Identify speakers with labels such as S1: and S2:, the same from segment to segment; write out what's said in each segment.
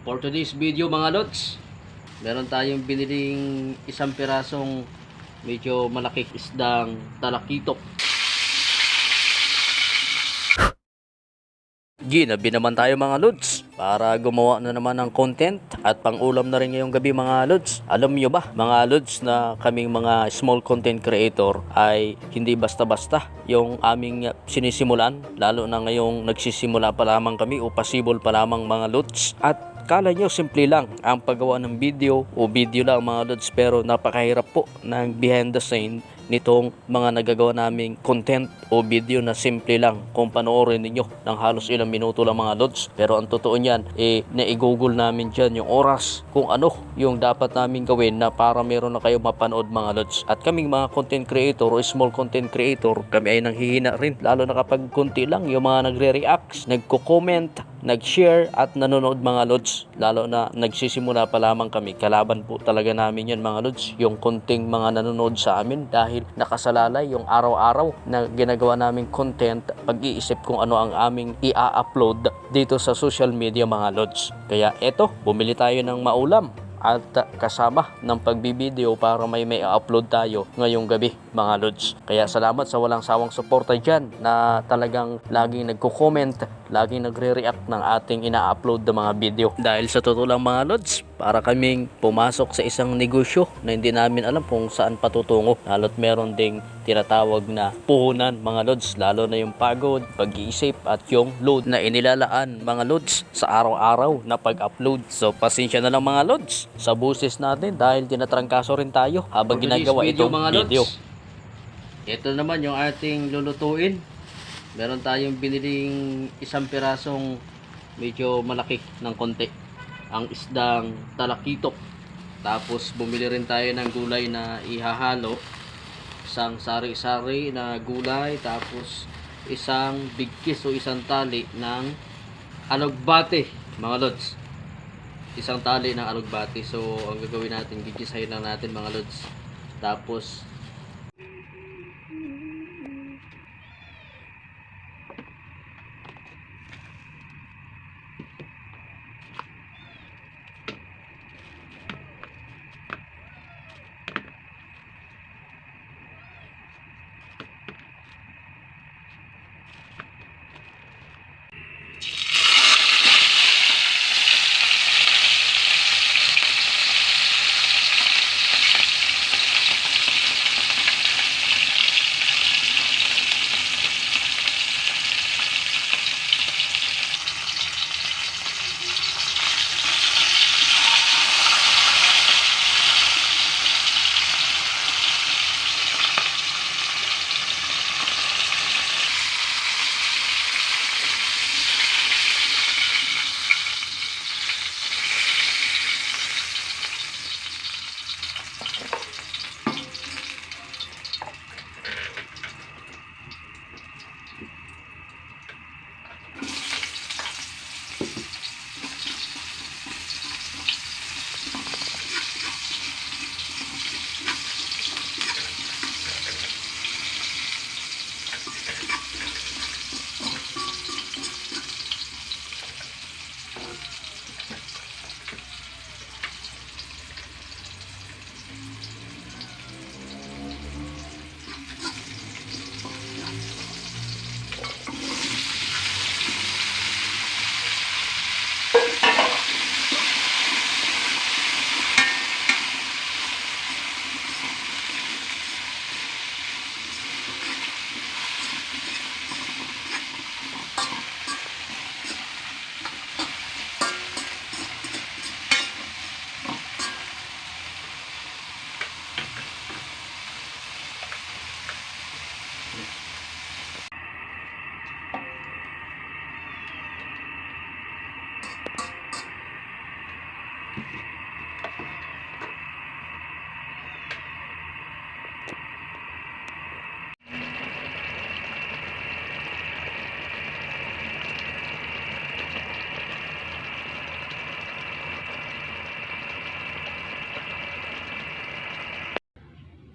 S1: For today's video mga lods, meron tayong biniling isang pirasong medyo malaki isdang talakitok. Ginabi naman tayo mga lods para gumawa na naman ng content at pang-ulam na rin ngayong gabi mga lods. Alam nyo ba mga lods na kaming mga small content creator ay hindi basta-basta yung aming sinisimulan, lalo na ngayong nagsisimula pa lamang kami o possible pa lamang mga lods. At kala nyo simple lang ang paggawa ng video o video lang mga lods, pero napakahirap po ng behind the scene nitong mga nagagawa naming content o video na simple lang kung panoorin ninyo ng halos ilang minuto lang mga lods. Pero ang totoo niyan, na-i-google namin dyan yung oras kung ano yung dapat namin gawin na para meron na kayo mapanood mga lods. At kaming mga content creator o small content creator, kami ay nanghihina rin, lalo na kapag konti lang yung mga nagre-react, nagko-comment, nag-share at nanonood mga lods. Lalo na nagsisimula pa lamang kami, kalaban po talaga namin yan mga lods, yung konting mga nanonood sa amin, dahil nakasalalay yung araw-araw na ginagawa naming content, pag-iisip kung ano ang aming i-upload dito sa social media mga lods. Kaya eto, bumili tayo ng maulam at kasama ng pagbibideo para may upload tayo ngayong gabi mga lods. Kaya salamat sa walang sawang suporta dyan na talagang laging nagko-comment, laging nagre-react ng ating ina-upload na mga video. Dahil sa totoo lang mga lods, para kaming pumasok sa isang negosyo na hindi namin alam kung saan patutungo. Lalo't meron ding tinatawag na puhunan mga lods, lalo na yung pagod, pag-iisip at yung load na inilalaan mga lods sa araw-araw na pag-upload. So pasensya na lang mga lods sa busis natin dahil tinatrangkaso rin tayo habang ginagawa itong video. Ito naman yung ating lulutuin. Meron tayong biniling isang pirasong medyo malaki ng konti, ang isdang talakitok. Tapos bumili rin tayo ng gulay na ihahalo, isang sari-sari na gulay, tapos isang bigkis o isang tali ng alugbate mga lods. Isang tali ng alugbate. So ang gagawin natin, gigisahin lang natin mga lods. Tapos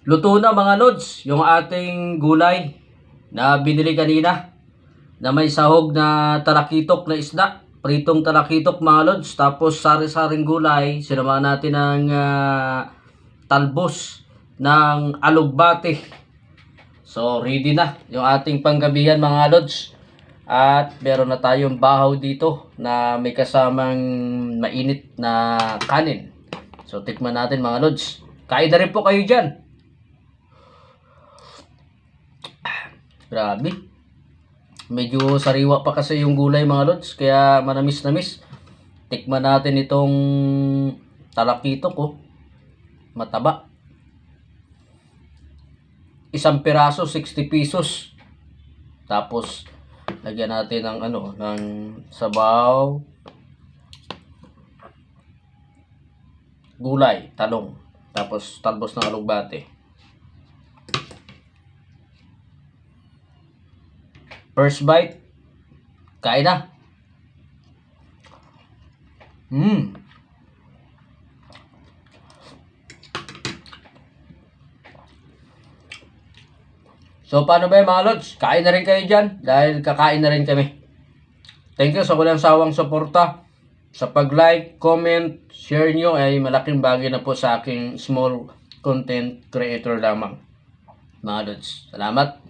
S1: luto na mga lods yung ating gulay na binili kanina na may sahog na talakitok na isda. pritong talakitok mga lods, tapos sari-saring gulay, sinamahan natin ng talbos ng alugbate. So ready na yung ating panggabihan mga lods. At meron na tayong bahaw dito na may kasamang mainit na kanin. So tikman natin mga lods. Kain na rin po kayo dyan. Grabe. Medyo sariwa pa kasi yung gulay mga lods, kaya manamis-namis. Tikman natin itong talakitok ko. Mataba. Isang piraso, 60 pesos. Tapos, lagyan natin ng ng sabaw. Gulay, talong. Tapos, talbos ng alugbate. First bite, kain na. So, paano ba yung mga lods? Kain na rin kayo dyan dahil kakain na rin kami. Thank you sa walang sawang suporta. Sa pag-like, comment, share nyo ay malaking bagay na po sa aking small content creator lamang. Mga lods, salamat.